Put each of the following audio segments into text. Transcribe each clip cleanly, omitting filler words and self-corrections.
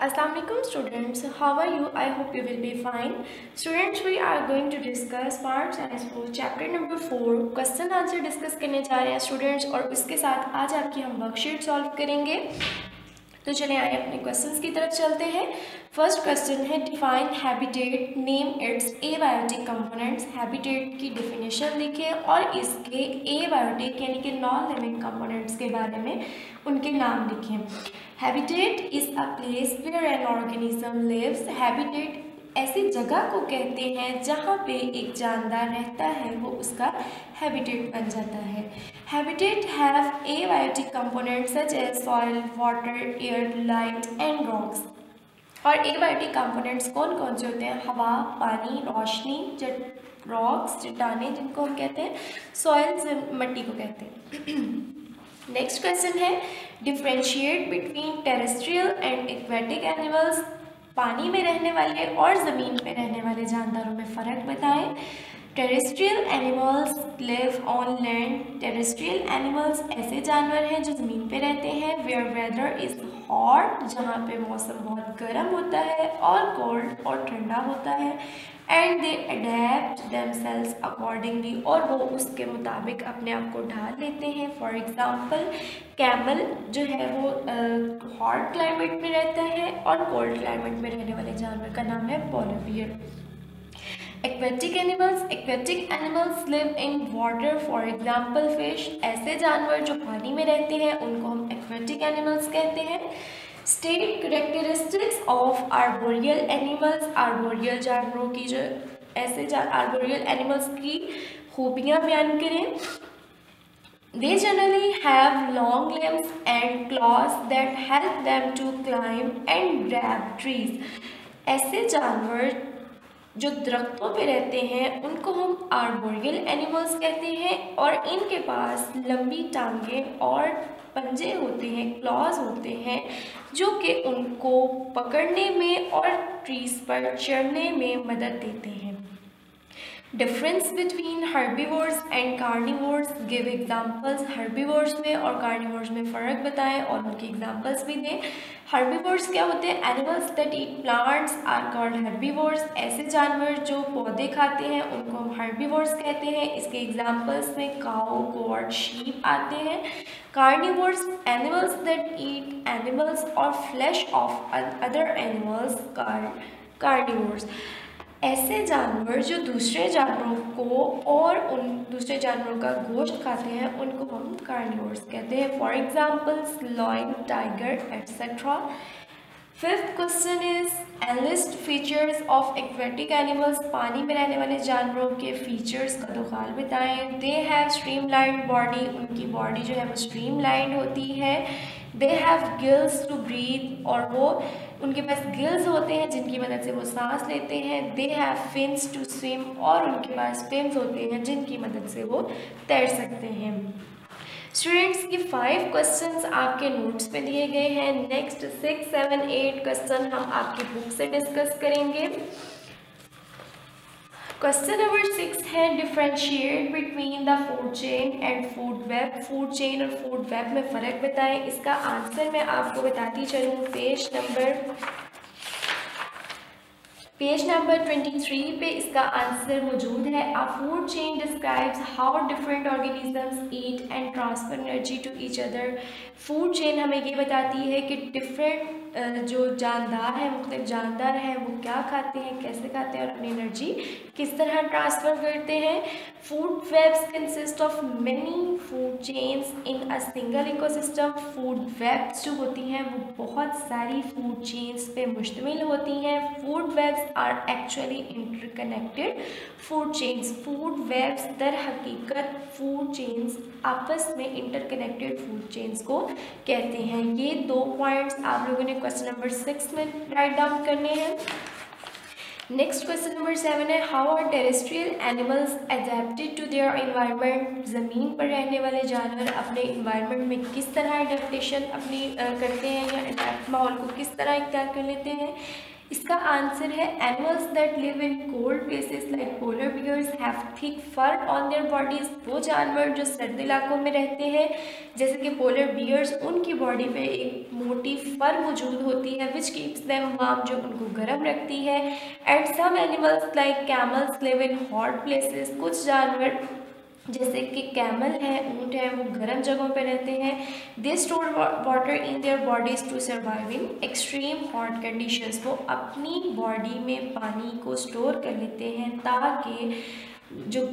Assalamualaikum students, how are you? I hope you will be fine. Students, we are going to discuss part science 4 chapter number 4 question answer discuss करने जा रहे हैं students, और उसके साथ आज आपकी हम वर्कशीट सॉल्व करेंगे। तो चलिए आइए अपने क्वेश्चंस की तरफ चलते हैं। फर्स्ट क्वेश्चन है define habitat, name it's abiotic components. Habitat की डेफिनेशन लिखें और इसके एबायोटिक यानी कि नॉन लिविंग कंपोनेंट्स के बारे में उनके नाम लिखें। Habitat is a place where an organism lives. Habitat ऐसी जगह को कहते हैं जहाँ पे एक जानदार रहता है, वो उसका हैबिटेट बन जाता है। Habitat have abiotic components such as soil, water, air, light and rocks. और एबायोटिक कंपोनेंट्स कौन कौन से होते हैं? हवा, पानी, रोशनी, रॉक्स, चट्टानें जिनको हम कहते हैं, सॉइल मिट्टी को कहते हैं। नेक्स्ट क्वेश्चन है differentiate between terrestrial and aquatic animals. पानी में रहने वाले और ज़मीन पे रहने वाले जानदारों में फ़र्क बताएं। Terrestrial animals live on land. Terrestrial animals ऐसे जानवर हैं जो ज़मीन पे रहते हैं। वेयर वेदर इज़ हॉट, जहाँ पे मौसम बहुत गर्म होता है, और कोल्ड और ठंडा होता है। And they adapt themselves accordingly, और वो उसके मुताबिक अपने आप को ढाल लेते हैं। फॉर एग्ज़ाम्पल कैमल जो है वो हॉट क्लाइमेट में रहता है, और कोल्ड क्लाइमेट में रहने वाले जानवर का नाम है polar bear. Aquatic animals live in water. For example fish. ऐसे जानवर जो पानी में रहते हैं उनको हम एक्वेटिक एनिमल्स कहते हैं। State characteristics of arboreal animals. Arboreal जानवरों की जो आर्बोरियल एनिमल्स की खूबियाँ बयान करें। They generally have long limbs and claws that help them to climb and grab trees. ऐसे जानवर जो दरख्तों पे रहते हैं उनको हम आर्बोरियल एनिमल्स कहते हैं, और इनके पास लंबी टांगें और पंजे होते हैं, क्लॉज होते हैं, जो कि उनको पकड़ने में और ट्रीज पर चढ़ने में मदद देते हैं। Difference between herbivores and carnivores. Give examples. Herbivores में और कार्निवोर्स में फ़र्क बताएं और उनके एग्जाम्पल्स भी दें। हर्बीवोर्स क्या होते हैं? Animals that eat plants are called herbivores. ऐसे जानवर जो पौधे खाते हैं उनको हम हर्बीवोर्स कहते हैं। इसके एग्जाम्पल्स में काऊ, गोट, शीप आते हैं। Carnivores animals that eat animals or flesh of other animals, carnivores. ऐसे जानवर जो दूसरे जानवरों को और उन दूसरे जानवरों का गोश्त खाते हैं उनको हम कार्निवोर्स कहते हैं। For examples lion, tiger etcetera. Fifth question is enlist features of aquatic animals. पानी में रहने वाले जानवरों के फीचर्स का दुखाल बताएं। They have streamlined body. उनकी बॉडी जो है वो स्ट्रीमलाइंड होती है। They have gills to breathe, और वो उनके पास गिल्स होते हैं जिनकी मदद से वो सांस लेते हैं। They have fins to swim, और उनके पास फिन्स होते हैं जिनकी मदद से वो तैर सकते हैं। स्टूडेंट्स की 5 क्वेश्चंस आपके नोट्स में दिए गए हैं। नेक्स्ट 6, 7, 8 क्वेश्चन हम आपकी बुक से डिस्कस करेंगे। क्वेश्चन नंबर 6 है differentiate between the food chain and food web. Food chain और फूड वेब में फ़र्क बताएं। इसका आंसर मैं आपको बताती चलूँ। पेज नंबर 23 पे इसका आंसर मौजूद है। A food chain describes how different organisms eat and transfer energy to each other. Food chain हमें ये बताती है कि डिफरेंट जो जानदार है, मुख्तलिफ जानदार हैं, वो क्या खाते हैं, कैसे खाते हैं और अपनी एनर्जी किस तरह ट्रांसफ़र करते हैं। Food webs consist of many food chains in a single ecosystem. Food webs जो होती हैं वो बहुत सारी फूड चेन्स पे मुश्तमिल होती हैं। Food webs are actually interconnected food chains. Food webs दर हकीकत फूड चेन्स आपस में इंटरकनेक्टेड फूड चेन्स को कहते हैं। ये 2 पॉइंट्स आप लोगों ने क्वेश्चन नंबर 6 में राइट डाउन करने हैं। नेक्स्ट क्वेश्चन नंबर 7 है how are terrestrial animals adapted to their environment. ज़मीन पर रहने वाले जानवर अपने इन्वायरमेंट में किस तरह एडेप्टेशन अपनी करते हैं, या माहौल को किस तरह इख्तियार कर लेते हैं। इसका आंसर है animals that live in cold places like polar bears have thick fur on their bodies. वो जानवर जो सर्द इलाकों में रहते हैं जैसे कि पोलर बियर्स, उनकी बॉडी पे एक मोटी फर मौजूद होती है विच कीप्स देम वार्म, जो उनको गर्म रखती है। And some animals like camels live in hot places. कुछ जानवर जैसे कि कैमल है, ऊँट है, वो गर्म जगहों पे रहते हैं। They store water in their bodies to survive in extreme hot conditions. वो अपनी बॉडी में पानी को स्टोर कर लेते हैं ताकि जब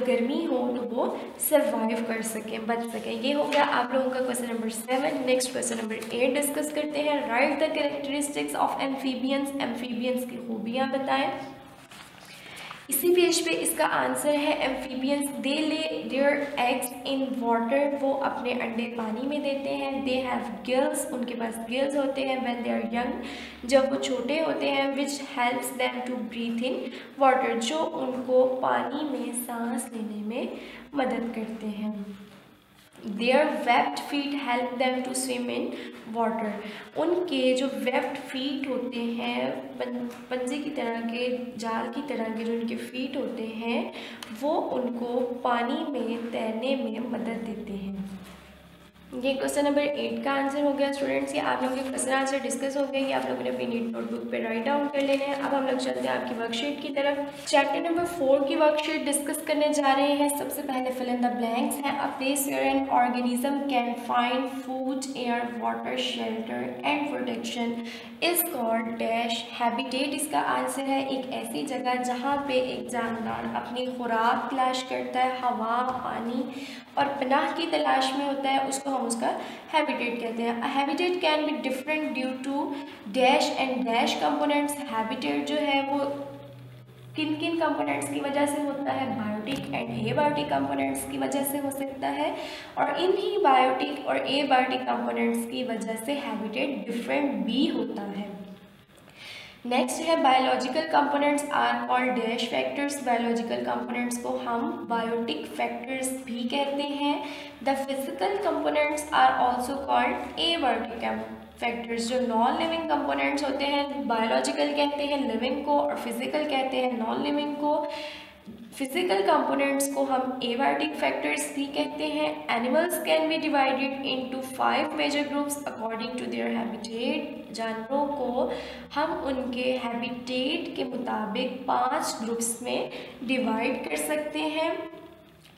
गर्मी हो तो वो सर्वाइव कर सकें, बच सकें। ये हो गया आप लोगों का question number 7। Next question number 8 discuss करते हैं। Right the characteristics of amphibians. Amphibians की खूबियाँ बताएं। इसी पेज पे इसका आंसर है amphibians they lay their eggs in water. वो अपने अंडे पानी में देते हैं। दे हैव गिल्स, उनके पास गिल्स होते हैं। व्हेन दे आर यंग, जब वो छोटे होते हैं। Which helps them to breathe in water, जो उनको पानी में सांस लेने में मदद करते हैं। Their webbed feet help them to swim in water। उनके जो webbed feet होते हैं, पंजे की तरह के, जाल की तरह के जो उनके feet होते हैं, वो उनको पानी में तैरने में मदद देते हैं। ये क्वेश्चन नंबर 8 का आंसर हो गया स्टूडेंट्स। ये आप लोगों के क्वेश्चन आंसर डिस्कस हो गए। ये आप लोगों ने अपनी नीट नोटबुक पे राइट डाउन कर लेने हैं। अब हम लोग चलते हैं आपकी वर्कशीट की तरफ। चैप्टर नंबर 4 की वर्कशीट डिस्कस करने जा रहे हैं। सबसे पहले फिल इन द ब्लैंक्स है। A place where an organism can find food, air, water, shelter and protection is called dash habitat. इसका आंसर है एक ऐसी जगह जहाँ पे एक जानवर अपनी खुराक तलाश करता है, हवा, पानी और पनाह की तलाश में होता है, उसको हम उसका हैबिटेट कहते हैं। A habitat can be different due to dash and dash components. Habitat जो है वो किन किन कंपोनेंट्स की वजह से होता है? बायोटिक एंड एबायोटिक कंपोनेंट्स की वजह से हो सकता है, और इन्हीं बायोटिक और एबायोटिक कंपोनेंट्स की वजह से हैबिटेट डिफरेंट भी होता है। नेक्स्ट है biological components are called dash factors. Biological components को हम बायोटिक फैक्टर्स भी कहते हैं। The physical components are also called abiotic factors. जो नॉन लिविंग कंपोनेंट्स होते हैं, बायोलॉजिकल कहते हैं लिविंग को और फिजिकल कहते हैं नॉन लिविंग को। फिजिकल कंपोनेंट्स को हम एबायोटिक फैक्टर्स भी कहते हैं। Animals can be divided into 5 major groups according to their habitat. जानवरों को हम उनके हैबिटेट के मुताबिक 5 ग्रुप्स में डिवाइड कर सकते हैं।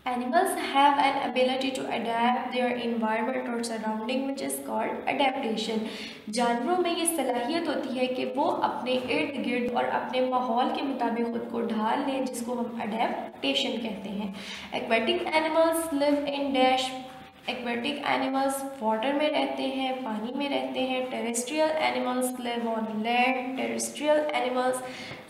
Animals have an ability to adapt their environment or surrounding which is called adaptation। जानवरों में ये सलाहियत होती है कि वो अपने इर्द गिर्द और अपने माहौल के मुताबिक खुद को ढाल लें, जिसको हम अडेप्टेशन कहते हैं। Aquatic animals live in dash. Aquatic animals water में रहते हैं, पानी में रहते हैं। Terrestrial animals live on land. Terrestrial animals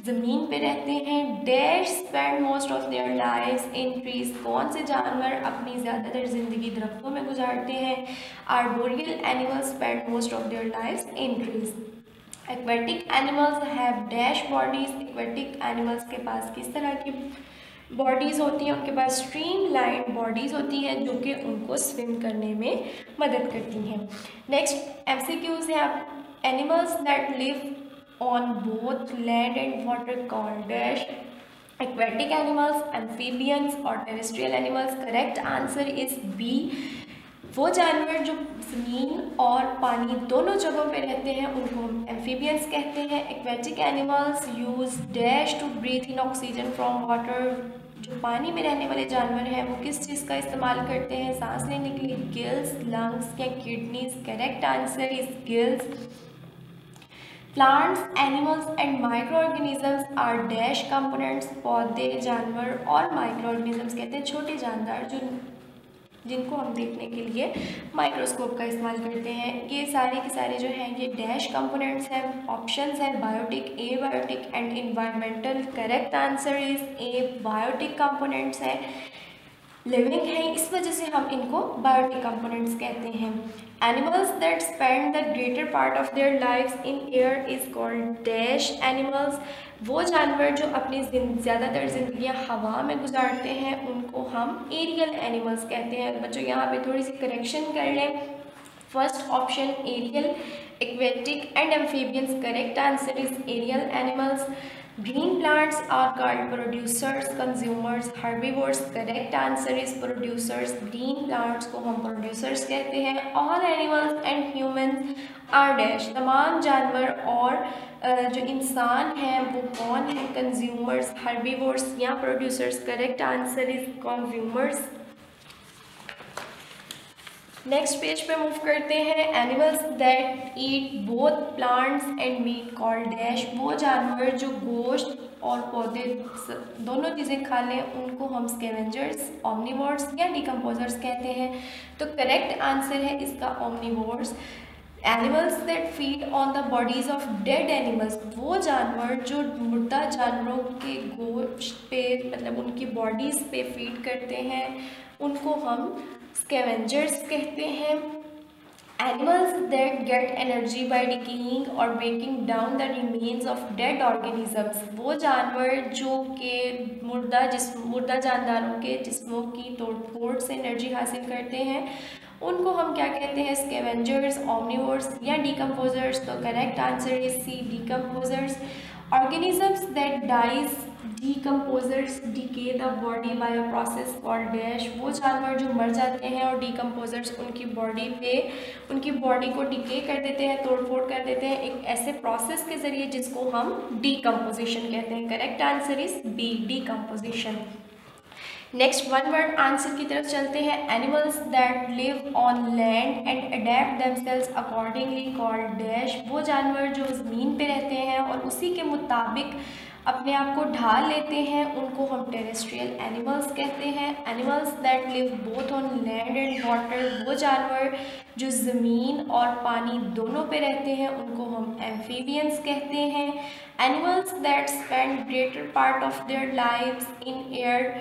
ज़मीन पे रहते हैं। Dash spend most of their lives in trees. कौन से जानवर अपनी ज़्यादातर ज़िंदगी दरख्तों में गुजारते हैं? Arboreal animals spend most of their lives in trees. Aquatic animals have dash bodies. Aquatic animals के पास किस तरह की बॉडीज़ होती हैं? उनके पास स्ट्रीम लाइन बॉडीज़ होती हैं जो कि उनको स्विम करने में मदद करती हैं। नेक्स्ट MCQs है। आप animals that live on both land and water called dash aquatic animals, amphibians और terrestrial animals। correct answer is B। वो जानवर जो ज़मीन और पानी दोनों जगहों पे रहते हैं उनको हम एम्फीबियंस कहते हैं। Aquatic animals use dash to breathe in oxygen from water. जो पानी में रहने वाले जानवर हैं वो किस चीज़ का इस्तेमाल करते हैं सांस लेने के लिए? गिल्स, लंग्स या kidneys. Correct answer is gills. Plants, animals and micro organisms are dash components. पौधे, जानवर और माइक्रो ऑर्गेनिजम्स कहते हैं छोटे जानदार जो जिनको हम देखने के लिए माइक्रोस्कोप का इस्तेमाल करते हैं। ये सारे के सारे जो हैं ये डैश कंपोनेंट्स हैं। ऑप्शंस हैं biotic, abiotic and environmental. Correct answer is A. Biotic components है, लिविंग है, इस वजह से हम इनको बायोटिक कंपोनेंट्स कहते हैं। Animals that spend the greater part of their lives in air is called dash animals. वो जानवर जो अपनी ज़्यादातर ज़िंदगियाँ हवा में गुजारते हैं उनको हम एरियल एनिमल्स कहते हैं। बच्चों यहाँ पे थोड़ी सी करेक्शन कर लें। First option aerial aquatic and amphibians. Correct answer is aerial animals. Green plants are called producers, consumers, herbivores. Correct answer is producers. Green plants को हम producers कहते हैं. All animals and humans are dash. तमाम जानवर और जो इंसान हैं वो कौन है? कंज्यूमर्स, हर्बीवोर्स या producers. Correct answer is consumers. Next page पे मूव करते हैं. Animals that eat both plants and meat called dash. वो जानवर जो गोश्त और पौधे दोनों चीज़ें खा लें उनको हम स्कैवेंजर्स, ओमनिवोर्स या डिकम्पोजर्स कहते हैं. तो करेक्ट आंसर है इसका omnivores. Animals that feed on the bodies of dead animals. वो जानवर जो मुर्दा जानवरों के गोश्त पे मतलब उनकी बॉडीज़ पे फीड करते हैं उनको हम स्कैवेंजर्स कहते हैं. Animals that get energy by decaying or breaking down the remains of dead organisms. वो जानवर जो कि मुर्दा जानदारों के जिस्मों की तोड़ फोड़ से एनर्जी हासिल करते हैं उनको हम क्या कहते हैं? स्कैवेंजर्स, ओमनिवोर्स या डिकम्पोजर्स. तो correct answer is C, decomposers. Organisms that dies decomposers decay the body by a process called dash. वो जानवर जो मर जाते हैं और डिकम्पोजर्स उनकी बॉडी को डिके कर देते हैं, तोड़ फोड़ कर देते हैं एक ऐसे प्रोसेस के ज़रिए जिसको हम डिकम्पोजिशन कहते हैं. Correct answer is B, decomposition. Next one word answer की तरफ चलते हैं. Animals that live on land and adapt themselves accordingly called dash. वो जानवर जो ज़मीन पे रहते हैं और उसी के मुताबिक अपने आप को ढाल लेते हैं उनको हम टेरेस्ट्रियल एनिमल्स कहते हैं. Animals that live both on land and water. वो जानवर जो ज़मीन और पानी दोनों पे रहते हैं उनको हम एम्फीबियंस कहते हैं. Animals that spend greater part of their lives in air.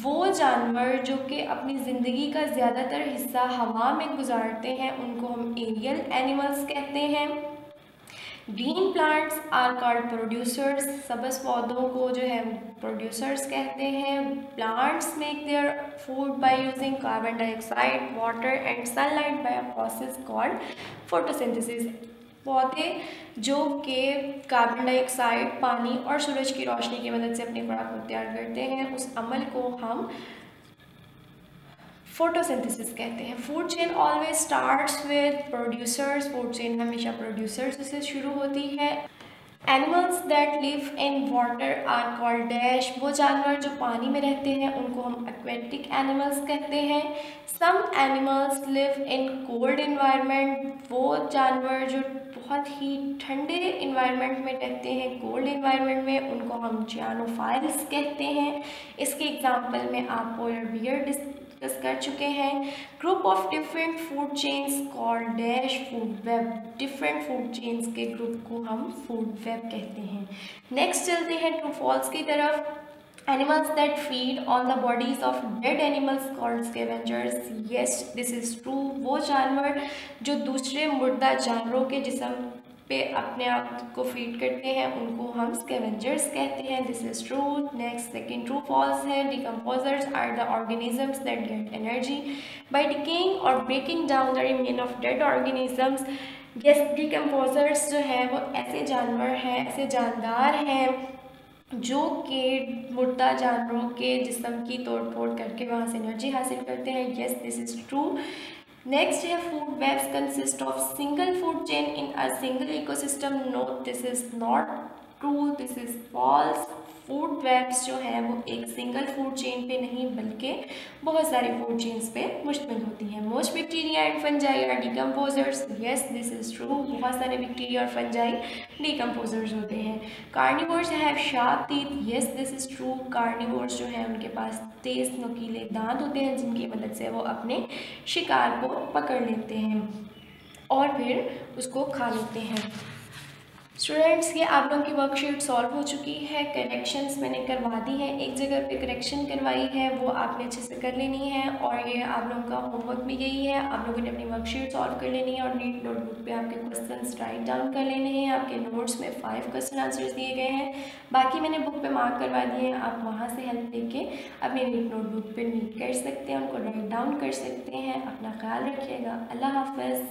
वो जानवर जो कि अपनी ज़िंदगी का ज़्यादातर हिस्सा हवा में गुजारते हैं उनको हम एरियल एनिमल्स कहते हैं. Green plants are called producers. सब्ज़ पौधों को जो है प्रोड्यूसर्स कहते हैं. Plants make their food by using carbon dioxide, water and sunlight by a process called photosynthesis. पौधे जो कि कार्बन डाइऑक्साइड, पानी और सूरज की रोशनी की मदद से अपनी खुराक को तैयार करते हैं उस अमल को हम फोटोसिंथेसिस कहते हैं. Food chain always starts with producers. Food chain हमेशा प्रोड्यूसर्स से शुरू होती है. Animals that live in water are called dash. वो जानवर जो पानी में रहते हैं उनको हम एक्वेटिक एनिमल्स कहते हैं. Some animals live in cold environment. वो जानवर जो बहुत ही ठंडे इन्वायरमेंट में रहते हैं, कोल्ड इन्वायरमेंट में, उनको हम चियानोफाइल्स कहते हैं. इसके एग्जांपल में आप पोलर बियर डिस्कस कर चुके हैं. Group of different food chains called dash food web. Different food chains के ग्रुप को हम फूड वेब कहते हैं. नेक्स्ट चलते हैं ट्रू फॉल्स की तरफ. Animals that feed on the bodies of dead animals called scavengers. Yes, this is true. वो जानवर जो दूसरे मुर्दा जानवरों के जिस्म पे अपने आप को फीड करते हैं उनको हम scavengers कहते हैं. This is true. Next, second true false है. Decomposers are the organisms that get energy by decaying or breaking down the remains of dead organisms. Yes, decomposers जो है वो ऐसे जानवर हैं, ऐसे जानदार हैं जो कि मुर्दा जानवरों के जिस्म की तोड़ फोड़ करके वहाँ से एनर्जी हासिल करते हैं. Yes, this is true. Next है food webs consist of single food chain in a single ecosystem. No, this is not true, this is false. Food webs जो है वो एक सिंगल फूड चेन पे नहीं बल्कि बहुत सारी फूड चेन्स पे मुश्तमिल होती हैं. Most bacteria and fungi are decomposers. Yes, this is true. बहुत सारे बैक्टीरिया और फंजाई डिकम्पोजर्स होते हैं. Carnivores have sharp teeth. Yes, this is true. Carnivores जो है उनके पास तेज़ नुकीले दांत होते हैं जिनकी मदद से वो अपने शिकार को पकड़ लेते हैं और फिर उसको खा लेते हैं. स्टूडेंट्स, ये आप लोगों की वर्कशीट सॉल्व हो चुकी है. करेक्शंस मैंने करवा दी है. एक जगह पे करेक्शन करवाई है वो आपने अच्छे से कर लेनी है और ये आप लोगों का होमवर्क भी यही है. आप लोगों ने अपनी वर्कशीट सॉल्व कर लेनी है और नीट नोटबुक पे आपके क्वेश्चंस राइट डाउन कर लेने हैं. आपके नोट्स में 5 क्वेश्चन आंसर्स दिए गए हैं. बाकी मैंने बुक पे मार्क करवा दिए हैं. आप वहाँ से हेल्प लेके अपनी नीट नोटबुक पर नीट कर सकते हैं, उनको राइट डाउन कर सकते हैं. अपना ख्याल रखिएगा. अल्लाह हाफ़िज़.